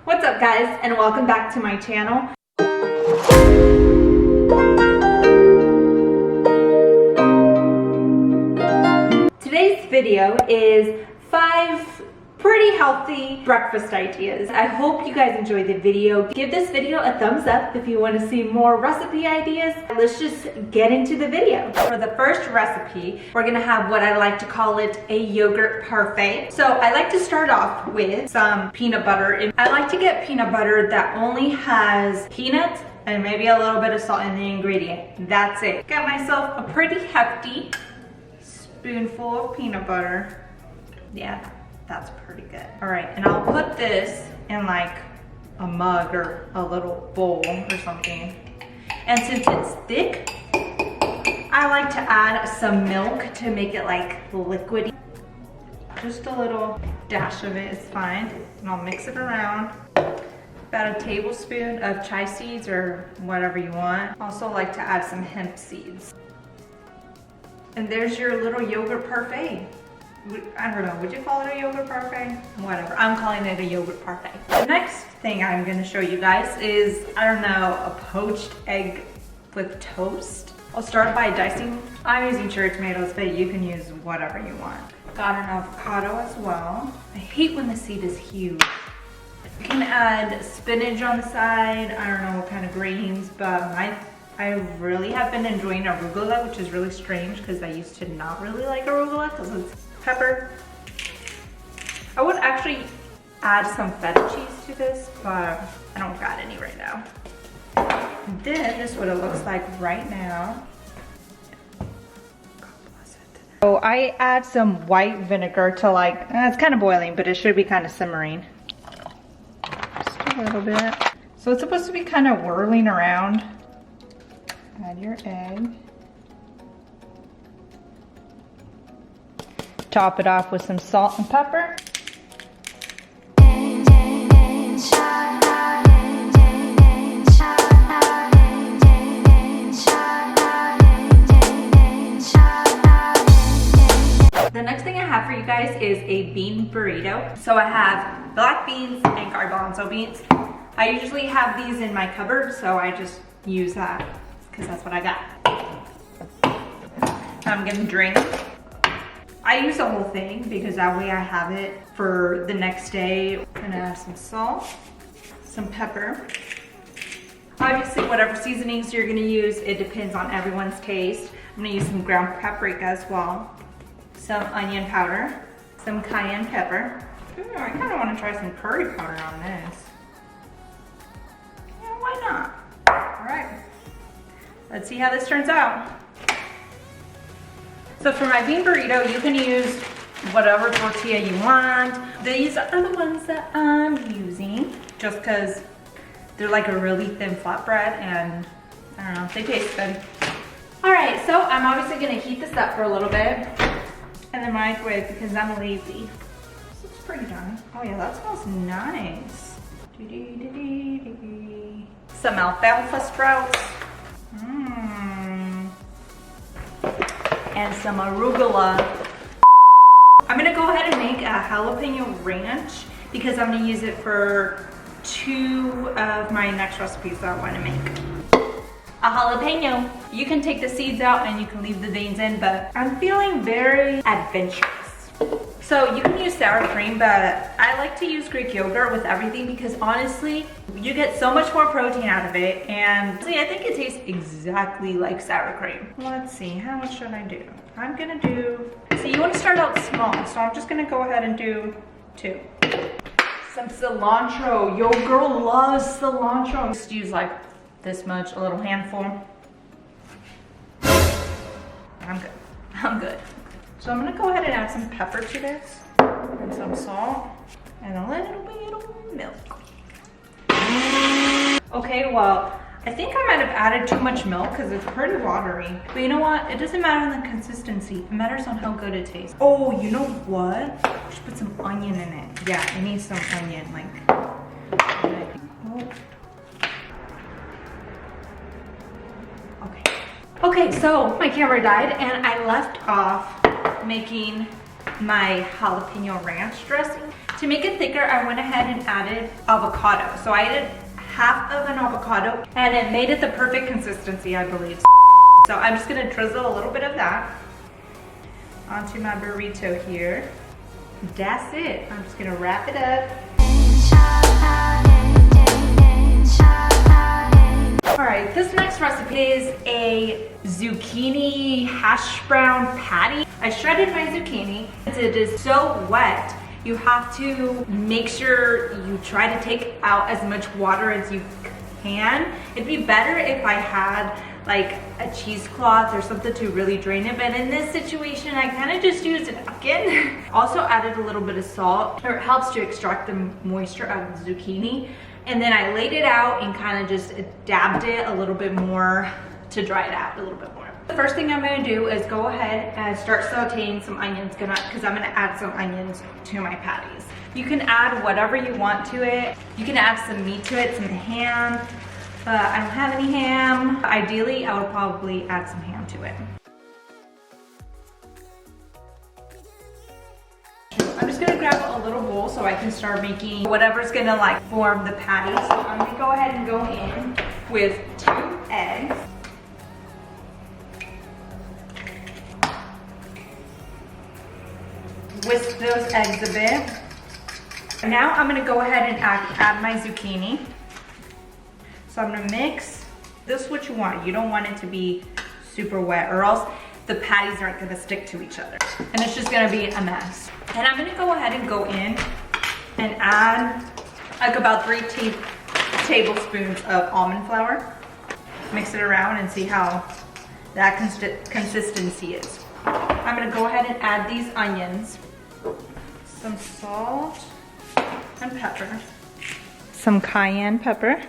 What's up guys, and welcome back to my channel. Today's video is 5 pretty healthy breakfast ideas. I hope you guys enjoyed the video. Give this video a thumbs up if you want to see more recipe ideas. Let's just get into the video. For the first recipe, we're gonna have what I like to call it a yogurt parfait. So I like to start off with some peanut butter. I like to get peanut butter that only has peanuts and maybe a little bit of salt in the ingredient. That's it. Got myself a pretty hefty spoonful of peanut butter. Yeah. That's pretty good. All right, and I'll put this in like a mug or a little bowl or something. And since it's thick, I like to add some milk to make it like liquidy. Just a little dash of it is fine. And I'll mix it around. About a tablespoon of chia seeds or whatever you want. Also like to add some hemp seeds. And there's your little yogurt parfait. I don't know, would you call it a yogurt parfait? Whatever, I'm calling it a yogurt parfait. The next thing I'm gonna show you guys is, I don't know, a poached egg with toast. I'll start by dicing. I'm using cherry tomatoes, but you can use whatever you want. Got an avocado as well. I hate when the seed is huge. You can add spinach on the side. I don't know what kind of greens, but I really have been enjoying arugula, which is really strange because I used to not really like arugula because it's pepper. I would actually add some feta cheese to this, but I don't got any right now. And then this is what it looks like right now. God bless it. So I add some white vinegar to like, it's kind of boiling, but it should be kind of simmering. Just a little bit. So it's supposed to be kind of whirling around. Add your egg. Top it off with some salt and pepper. The next thing I have for you guys is a bean burrito. So I have black beans and garbanzo beans. I usually have these in my cupboard, so I just use that because that's what I got. I'm gonna drink. I use the whole thing because that way I have it for the next day. I'm gonna add some salt, some pepper. Obviously, whatever seasonings you're gonna use, it depends on everyone's taste. I'm gonna use some ground paprika as well, some onion powder, some cayenne pepper. Ooh, I kinda wanna try some curry powder on this. Yeah, why not? All right, let's see how this turns out. So for my bean burrito, you can use whatever tortilla you want. These are the ones that I'm using just because they're like a really thin flatbread and I don't know, they taste good. All right, so I'm obviously gonna heat this up for a little bit in the microwave because I'm lazy. This looks pretty done. Oh yeah, that smells nice. Some alfalfa sprouts. And some arugula. I'm gonna go ahead and make a jalapeno ranch because I'm gonna use it for 2 of my next recipes that I wanna make. A jalapeno. You can take the seeds out and you can leave the veins in, but I'm feeling very adventurous. So you can use sour cream, but I like to use Greek yogurt with everything because honestly, you get so much more protein out of it, and see, I think it tastes exactly like sour cream. Let's see, how much should I do? I'm gonna do, see, you wanna start out small, so I'm just gonna go ahead and do 2. Some cilantro, your girl loves cilantro. Just use like this much, a little handful. I'm good. So I'm gonna go ahead and add some pepper to this, and some salt, and a little bit of milk. Okay, well, I think I might have added too much milk because it's pretty watery. But you know what? It doesn't matter on the consistency. It matters on how good it tastes. Oh, you know what? We should put some onion in it. Yeah, it needs some onion, Okay, so my camera died and I left off making my jalapeno ranch dressing. To make it thicker, I went ahead and added avocado. So I added half of an avocado and it made it the perfect consistency, I believe. So I'm just gonna drizzle a little bit of that onto my burrito here. That's it. I'm just gonna wrap it up. All right, this next recipe is a zucchini hash brown patty. I shredded my zucchini. It is so wet, you have to make sure you try to take out as much water as you can. It'd be better if I had like a cheesecloth or something to really drain it, but in this situation I kind of just used a napkin. Also added a little bit of salt, or it helps to extract the moisture out of the zucchini. And then I laid it out and kind of just dabbed it a little bit more to dry it out a little bit more. The first thing I'm going to do is go ahead and start sauteing some onions because I'm going to add some onions to my patties. You can add whatever you want to it. You can add some meat to it, some ham. I don't have any ham. Ideally, I would probably add some ham to it. I'm just gonna grab a little bowl so I can start making whatever's gonna like form the patty. So I'm gonna go ahead and go in with 2 eggs. Whisk those eggs a bit. Now I'm gonna go ahead and add my zucchini. So I'm gonna mix this what you want. You don't want it to be super wet or else the patties aren't gonna stick to each other. And it's just gonna be a mess. And I'm gonna go ahead and go in and add like about 3 tablespoons of almond flour. Mix it around and see how that consistency is. I'm gonna go ahead and add these onions, some salt and pepper, some cayenne pepper,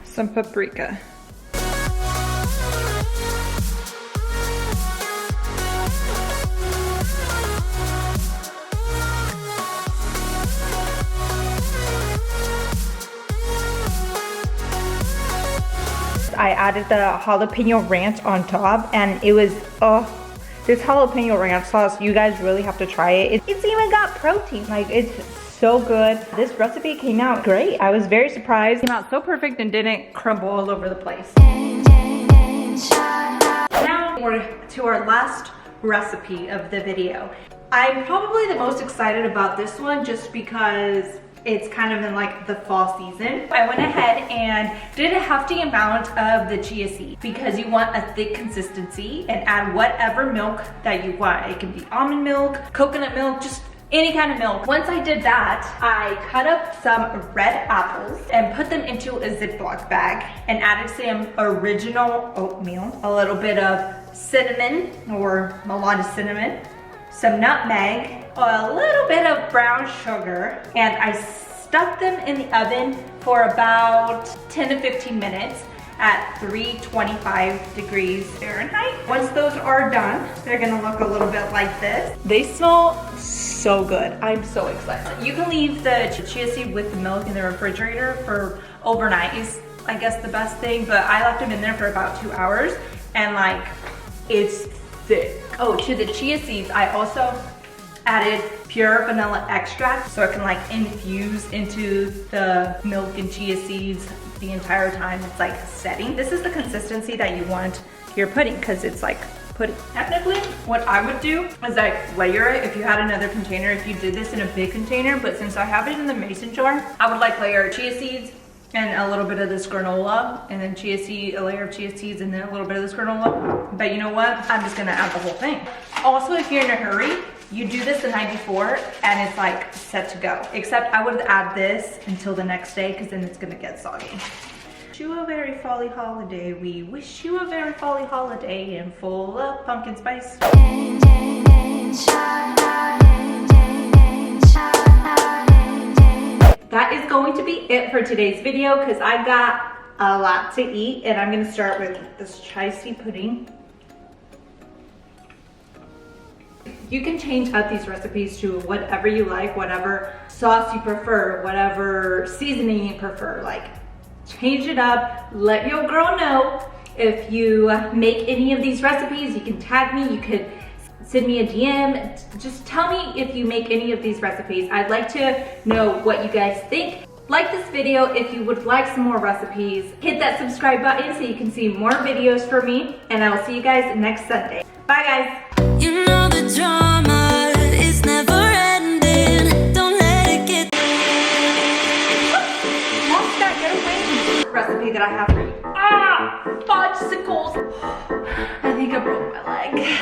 some paprika. I added the jalapeno ranch on top and it was, this jalapeno ranch sauce, you guys really have to try it. It's even got protein, like it's so good. This recipe came out great. I was very surprised. It came out so perfect and didn't crumble all over the place. Now we're to our last recipe of the video. I'm probably the most excited about this one just because it's kind of in like the fall season. I went ahead and did a hefty amount of the chia seed because you want a thick consistency, and add whatever milk that you want. It can be almond milk, coconut milk, just any kind of milk. Once I did that, I cut up some red apples and put them into a Ziploc bag and added some original oatmeal, a little bit of cinnamon or a lot of cinnamon, some nutmeg, a little bit of brown sugar, and I stuck them in the oven for about 10 to 15 minutes at 325 degrees Fahrenheit. Once those are done, they're gonna look a little bit like this. They smell so good. I'm so excited. You can leave the chia seed with the milk in the refrigerator for overnight is, I guess, the best thing, but I left them in there for about 2 hours and like, it's thick. Oh, to the chia seeds, I also added pure vanilla extract so it can like infuse into the milk and chia seeds the entire time it's like setting. This is the consistency that you want your pudding because it's like pudding. Technically, what I would do is like layer it if you had another container, if you did this in a big container, but since I have it in the mason jar, I would like layer chia seeds and a little bit of this granola, and then chia seed, a layer of chia seeds, and then a little bit of this granola. But you know what? I'm just gonna add the whole thing. Also, if you're in a hurry, you do this the night before and it's like set to go. Except I would add this until the next day because then it's gonna get soggy. Wish you a very folly holiday. We wish you a very folly holiday and full of pumpkin spice. That is going to be it for today's video because I got a lot to eat, and I'm gonna start with this chia seed pudding. You can change up these recipes to whatever you like, whatever sauce you prefer, whatever seasoning you prefer. Like, change it up, let your girl know. If you make any of these recipes, you can tag me, you could send me a DM. Just tell me if you make any of these recipes. I'd like to know what you guys think. Like this video if you would like some more recipes. Hit that subscribe button so you can see more videos from me, and I will see you guys next Sunday. Bye guys. You know the drama is never ending. Don't let it get. Watch that, get away. Recipe that I have for you. Ah, fudgesicles. I think I broke my leg.